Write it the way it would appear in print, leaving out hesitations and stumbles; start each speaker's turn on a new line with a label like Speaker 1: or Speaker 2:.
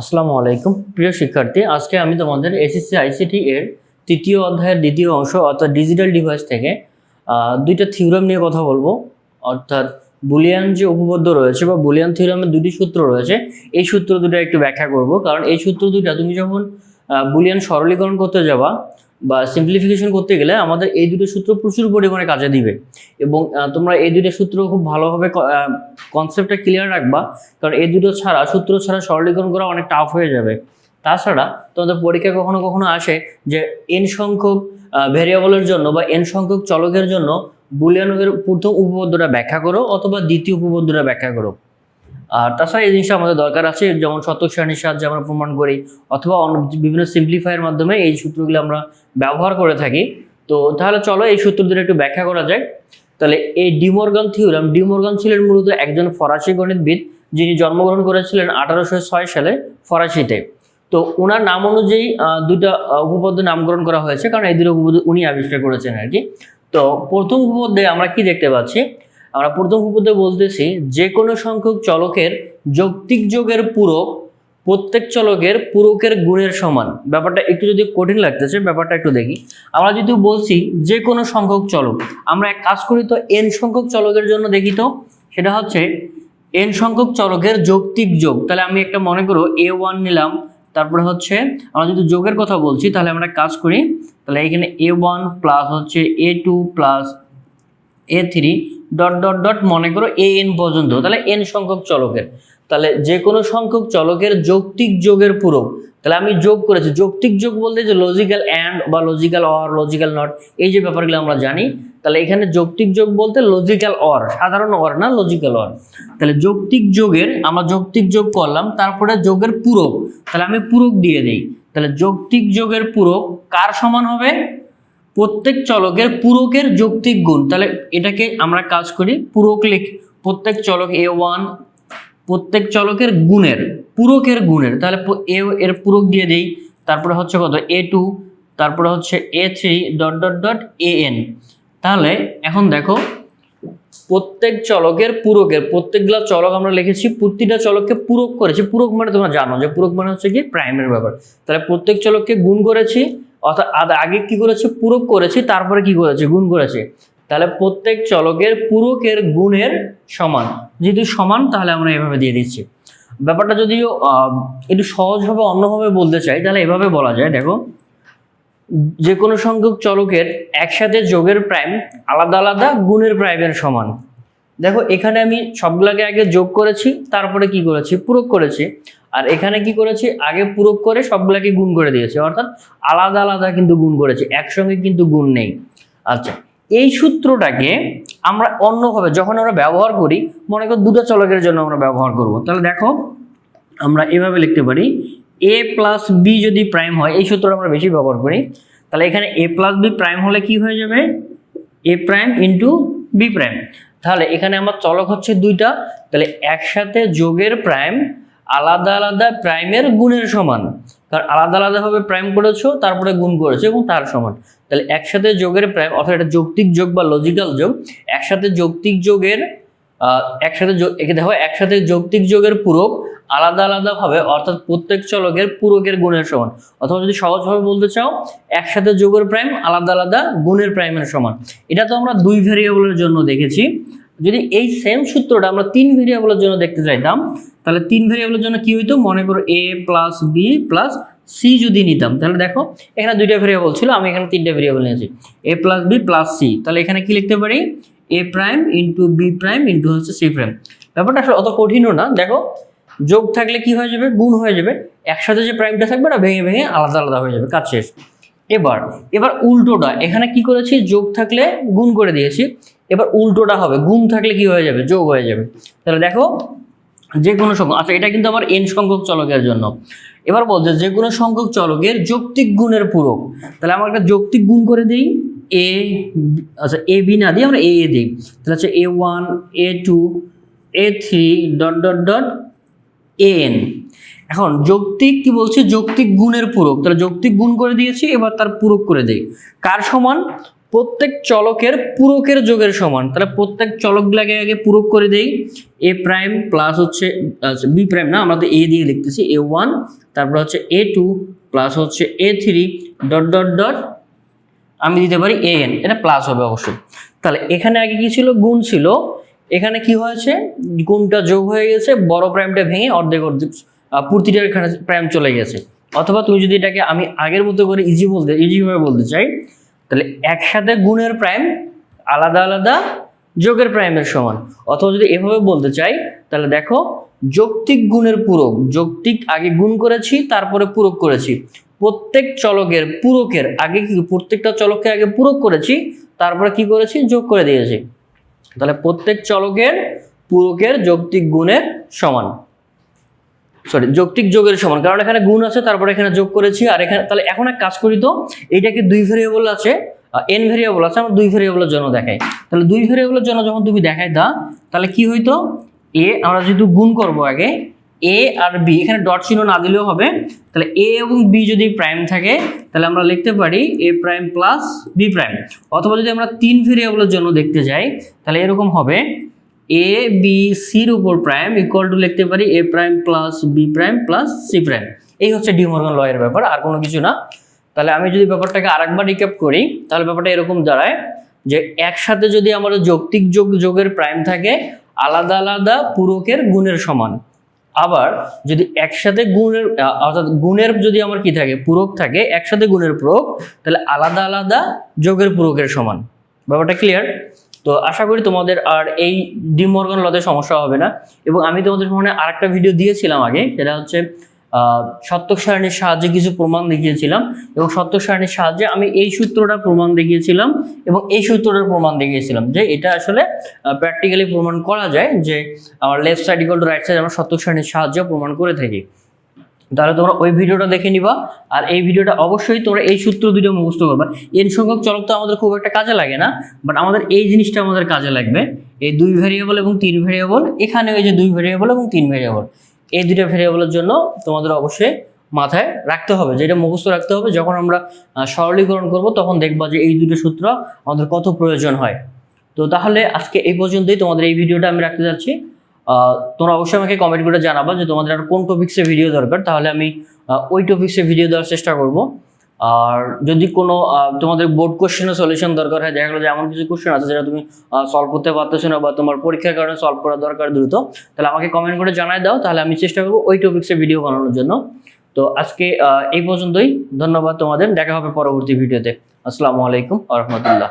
Speaker 1: আসসালামু আলাইকুম প্রিয় শিক্ষার্থী, আজকে আমি তোমাদের এসএসসি আইসিটি এর তৃতীয় অধ্যায়ের দ্বিতীয় অংশ অর্থাৎ ডিজিটাল ডিভাইস থেকে দুইটা থিওরেম নিয়ে কথা বলবো। অর্থাৎ বুলিয়ান যে উপপাদ্য রয়েছে বা বুলিয়ান থিওরেমের দুটি সূত্র রয়েছে, এই সূত্র দুটো একটু ব্যাখ্যা করব। কারণ এই সূত্র দুটো তুমি যখন বুলিয়ান সরলীকরণ করতে যাবা বা সিম্পলিফিকেশন করতে গেলে আমাদের এই দুটো সূত্র প্রচুর পরিমাণে কাজে দিবে এবং তোমরা এই দুটো সূত্র খুব ভালোভাবে কনসেপ্টটা ক্লিয়ার রাখবা। কারণ এই দুটো সূত্র ছাড়া সরলীকরণ করা অনেক টাফ হয়ে যাবে। তাছাড়া তোমাদের পরীক্ষা কখনো কখনো আসে যে এন সংখ্যক ভেরিয়েবলের জন্য বা এন সংখ্যক চলকের জন্য বুলিয়ানের প্রথম উপপাদ্যটা ব্যাখ্যা করো অথবা দ্বিতীয় উপপাদ্যটা ব্যাখ্যা করো। আর তাছাড়া এই জিনিসটা আমাদের দরকার আছে, যেমন শতক সারণীর সাহায্যে আমরা প্রমাণ করি অথবা বিভিন্ন সিম্পলিফায়ার মাধ্যমে এই সূত্রগুলো আমরা ব্যবহার করে থাকি। তো তাহলে চলো এই সূত্র দুটো একটু ব্যাখ্যা করা যায়। তাহলে এই ডিমর্গান থিওরেম, ডিমর্গান ছিলেন মূলত একজন ফরাসি গণিতবিদ যিনি জন্মগ্রহণ করেছিলেন 1806 সালে ফরাসিতে। তো ওনার নাম অনুযায়ী দুটা উপপাদ্য নামকরণ করা হয়েছে, কারণ এই দুটো উপপাদ্য উনি আবিষ্কার করেছেন আর কি। তো প্রথম উপপাদ্যে আমরা কি দেখতে পাচ্ছি? আমরা প্রথম উপপাদ্যে বলতেছি যে কোনো সংখ্যক চলকের যৌক্তিক যোগের পূরক প্রত্যেক চলকের পূরকের গুণের সমান। ব্যাপারটা একটু যদি কঠিন লাগতেছে, ব্যাপারটা একটু দেখি। আমরা যদি বলছি যে কোনো সংখ্যক চলক, আমরা এক কাজ করি তো এন সংখ্যক চলকের জন্য দেখি তো, সেটা হচ্ছে এন সংখ্যক চলকের যৌক্তিক যোগ। তাহলে আমি একটা মনে করো a1 নিলাম, তারপরে হচ্ছে আমরা যদি যোগের কথা বলছি তাহলে আমরা কাজ করি। তাহলে এখানে a1 প্লাস হচ্ছে a2 plus a3 dot dot dot মনে করো an পর্যন্ত। তাহলে n সংখ্যক চলকের, তাহলে যে কোনো সংখ্যক চলকের যৌক্তিক যোগের পূরক। তাহলে আমি যোগ করেছি, যৌক্তিক যোগ বলতে যে লজিক্যাল অ্যান্ড বা লজিক্যাল অর, লজিক্যাল নট, এই যে ব্যাপারগুলো আমরা জানি। তাহলে এখানে যৌক্তিক যোগ বলতে লজিক্যাল অর, সাধারণ অর না, লজিক্যাল অর। তাহলে যৌক্তিক যোগের আমরা যৌক্তিক যোগ করলাম, তারপরে যোগের পূরক, তাহলে আমি পূরক দিয়ে দিই। তাহলে যৌক্তিক যোগের পূরক কার সমান হবে? প্রত্যেক চলকের পূরকের যৌক্তিক গুণ। তাহলে এটাকে আমরা কাজ করি পূরক লিখি, প্রত্যেক চলক a1 প্রত্যেক চলকের গুণের পূরকের গুণের, তাহলে a এর পূরক দিয়ে দেই। তারপরে হচ্ছে কত a2, তারপরে হচ্ছে a3 dot dot dot an। তাহলে এখন দেখো প্রত্যেক চলকের পূরকের, প্রত্যেকগুলা চলক আমরা লিখেছি, প্রতিটা চলককে পূরক করেছি। পূরক মানে তোমরা জানো যে পূরক মানে হচ্ছে কি প্রাইমের ব্যাপার। তাহলে প্রত্যেক চলককে গুণ করেছি, অর্থাৎ আগে কি করেছি? পূরক করেছি, তারপরে কি করেছি? গুণ করেছি। তাহলে প্রত্যেক চলকের পূরকের গুণের সমান, যেহেতু সমান তাহলে আমরা এভাবে দিয়ে দিচ্ছি। ব্যাপারটা যদিও একটু সহজভাবে অন্যভাবে বলতে চাই তাহলে এভাবে বলা যায়। দেখো, যে কোনো সংখ্যক চলকের একসাথে যোগের প্রাইম আলাদা আলাদা গুণের প্রাইমের সমান। দেখো এখানে আমি সবগুলোকে আগে যোগ করেছি, তারপরে কি করেছি? পূরক করেছি। আর এখানে কি করেছি? আগে পূরক করে সবগুলোকে গুণ করে দিয়েছি, অর্থাৎ আলাদা আলাদা কিন্তু গুণ করেছি, একসঙ্গে কিন্তু গুণ নেই। আচ্ছা, এই সূত্রটাকে আমরা অন্যভাবে যখন আমরা ব্যবহার করি, মনে করো দুটো চলকের জন্য আমরা ব্যবহার করব। তাহলে দেখো আমরা এভাবে লিখতে পারি, a প্লাস বি যদি প্রাইম হয়, এই সূত্রটা আমরা বেশি ব্যবহার করি। তাহলে এখানে a প্লাস বি প্রাইম হলে কি হয়ে যাবে? a prime into B prime. তাহলে এখানে আমার চলক হচ্ছে দুইটা, তাহলে একসাথে যোগের প্রাইম আলাদা আলাদা প্রাইমের গুণের সমান। কারণ আলাদা আলাদাভাবে প্রাইম করেছো, তারপরে গুণ করেছো এবং তার সমান। তাহলে একসাথে যোগের প্রাইম, অর্থাৎ এটা যৌক্তিক যোগ বা লজিক্যাল যোগ। একসাথে যৌক্তিক যোগের দেখো একসাথে যৌক্তিক যোগের পূরক আলাদা আলাদাভাবে, অর্থাৎ প্রত্যেক চলকের পূরকের গুণের সমান। অথবা যদি সহজভাবে বলতে চাও, একসাথে যোগের প্রাইম আলাদা আলাদা গুণের প্রাইমের সমান। এটা তো আমরা দুই ভেরিয়েবলের জন্য দেখেছি। যদি এই সেম সূত্রটা আমরা তিন ভেরিয়েবলের জন্য দেখতে চাইতাম, তাহলে তিন ভেরিয়েবলের জন্য কি হইতো? মনে করো a plus B plus C যদি নিতাম, তাহলে দেখো এখানে দুইটা ভেরিয়েবল ছিল, আমি এখানে তিনটা ভেরিয়েবল নিয়েছি, a plus B plus C. তাহলে এখানে কি লিখতে পারি? a prime into B prime into হচ্ছে সি প্রাইম। ব্যাপারটা আসলে অত কঠিনও না। দেখো যোগ থাকলে কি হয়ে যাবে? গুণ হয়ে যাবে। একসাথে যে প্রাইমটা থাকবে না, ভেঙে ভেঙে আলাদা আলাদা হয়ে যাবে, কাজ শেষ। এবার উল্টোটা, এখানে কি করেছি? যোগ থাকলে গুণ করে দিয়েছি। এবার উল্টোটা হবে, গুণ থাকলে কি হয়ে যাবে? যোগ হয়ে যাবে। তাহলে দেখো যে কোনো সংখ্যক, আচ্ছা এটা কিন্তু আমার n সংখ্যক চলকের জন্য। এবার বলছে যে কোনো সংখ্যক চলকের যৌক্তিক গুণের পূরক। তাহলে আমরা একটা যৌক্তিক গুণ করে দিই, a, আচ্ছা a b না দিয়ে আমরা a দিই। তাহলে হচ্ছে a1 a2 a3 dot dot dot an। এখন যৌক্তিক কি বলছে? যৌক্তিক গুণের পূরক। তাহলে যৌক্তিক গুণ করে দিয়েছি, এবার তার পূরক করে দেই। কার সমান? প্রত্যেক চলকের পূরকের যোগের সমান। তাহলে প্রত্যেক চলকগুলোকে আগে পূরক করে দেই। এ প্রাইম প্লাস হচ্ছে বি প্রাইম না, আমরা তো এ দিয়ে লিখতেছি, a1 তারপর হচ্ছে a2 প্লাস হচ্ছে a3 ডট ডট ডট আমি দিতে পারি an, এটা প্লাস হবে অবশ্যই। তাহলে এখানে আগে কি ছিল, গুণ ছিল, এখানে কি হয়েছে, গুণটা যোগ হয়ে গেছে, বড় প্রাইমটা ভেঙে অর্ধেক অর্ধেক প্রতিটার এখানে প্রাইম চলে গেছে। অথবা তুমি যদি এটাকে আমি আগের মতো করে ইজিভাবে বলতে চাই, তাহলে একসাথে গুণের প্রাইম আলাদা আলাদা যোগের প্রাইমের সমান। অথবা যদি এভাবে বলতে চাই, তাহলে দেখো যৌক্তিক গুণের পূরক, যৌক্তিক আগে গুণ করেছি তারপরে পূরক করেছি, প্রত্যেক চলকের পূরকের আগে কি, প্রত্যেকটা চলককে আগে পূরক করেছি তারপরে কি করেছি, যোগ করে দিয়েছি। তাহলে প্রত্যেক চলকের পূরকের যৌক্তিক গুণের সমান, যৌক্তিক যোগের সমান, কারণ এখানে গুণ আছে তারপরে এখানে যোগ করেছি। আর এখানে তাহলে এখন এক কাজ করি তো, এইটাকে দুই ভেরিয়েবল আছে, n ভেরিয়েবল আছে, আমরা দুই ভেরিয়েবলের জন্য দেখাই। তাহলে দুই ভেরিয়েবলের জন্য যখন তুমি দেখাই দাও, তাহলে কি হইতো, এ আমরা যেহেতু গুণ করব আগে, এ আর বি, এখানে ডট চিহ্ন না দিলেও হবে। তাহলে এ এবং বি যদি প্রাইম থাকে তাহলে আমরা লিখতে পারি A prime plus B prime. অথবা যদি আমরা তিন ভেরিয়েবলের জন্য দেখতে যাই, তাহলে এরকম হবে এ বি সির উপর প্রাইম ইকুয়াল টু লিখতে পারি A prime plus B prime plus C prime. এই হচ্ছে ডি মর্গান ল এর ব্যাপার, আর কোনো কিছু না। তাহলে আমি যদি ব্যাপারটাকে আরেকবার রিক্যাপ করি, তাহলে ব্যাপারটা এরকম দাঁড়ায় যে একসাথে যদি আমাদের যৌক্তিক যোগের প্রাইম থাকে আলাদা আলাদা পূরকের গুণের সমান। আবার যদি একসাথে গুণের অর্থাৎ গুণের যদি আমার কি থাকে, পূরক থাকে, একসাথে গুণের পূরক, তাহলে আলাদা আলাদা যোগের পূরকের সমান। ব্যাপারটা ক্লিয়ার? তো আশা করি তোমাদের আর এই ডি মর্গান লতে সমস্যা হবে না। এবং আমি তোমাদের সামনে আরেকটা ভিডিও দিয়েছিলাম আগে, সেটা হচ্ছে সত্যক সারণীর সাহায্যে কিছু প্রমাণ দেখিয়েছিলাম, এবং সত্যক সারণীর সাহায্যে আমি এই সূত্রটা প্রমাণ দেখিয়েছিলাম এবং এই সূত্রটার প্রমাণ দেখিয়েছিলাম যে এটা আসলে প্র্যাকটিক্যালি প্রমাণ করা যায় যে আমার left side equal to right side আমরা সত্যক সারণীর সাহায্যে প্রমাণ করে থাকি। তাহলে তোমরা ওই ভিডিওটা দেখে নিবা। আর এই ভিডিওটা অবশ্যই তোমরা এই সূত্র দুটো মুখস্থ করবা। n সংখ্যক চলক তো আমাদের খুব একটা কাজে লাগে না, বাট আমাদের এই জিনিসটা আমাদের কাজে লাগবে। এই দুই ভেরিয়েবল এবং তিন ভেরিয়েবল, এখানে ওই যে দুই ভেরিয়েবল এবং তিন ভেরিয়েবল, এই দুটো ভেরিয়েবলের জন্য তোমাদের অবশ্যই মাথায় রাখতে হবে, যেটা মুখস্থ রাখতে হবে। যখন আমরা সরলীকরণ করব তখন দেখবা যে এই দুটো সূত্র আমাদের কত প্রয়োজন হয়। তো তাহলে আজকে এই পর্যন্তই, তোমাদের এই ভিডিওটা আমি রাখতে যাচ্ছি। তোমরা অবশ্যই আমাকে কমেন্ট করে জানাবা যে তোমাদের আর কোন টপিক্সে ভিডিও দরকার, তাহলে আমি ওই টপিক্সে ভিডিও দেওয়ার চেষ্টা করব। আর যদি কোনো তোমাদের বোর্ড কোশ্চেনের সলিউশন দরকার হয়, দেখা গেলো যে এমন কিছু কোশ্চেন আছে যেটা তুমি সলভ করতে পারতেছো না বা তোমার পরীক্ষার কারণে সলভ করা দরকার দ্রুত, তাহলে আমাকে কমেন্ট করে জানাই দাও, তাহলে আমি চেষ্টা করবো ওই টপিক্সে ভিডিও বানানোর জন্য। তো আজকে এই পর্যন্তই, ধন্যবাদ তোমাদের, দেখা হবে পরবর্তী ভিডিওতে। আসসালামু আলাইকুম ওয়া রাহমাতুল্লাহ।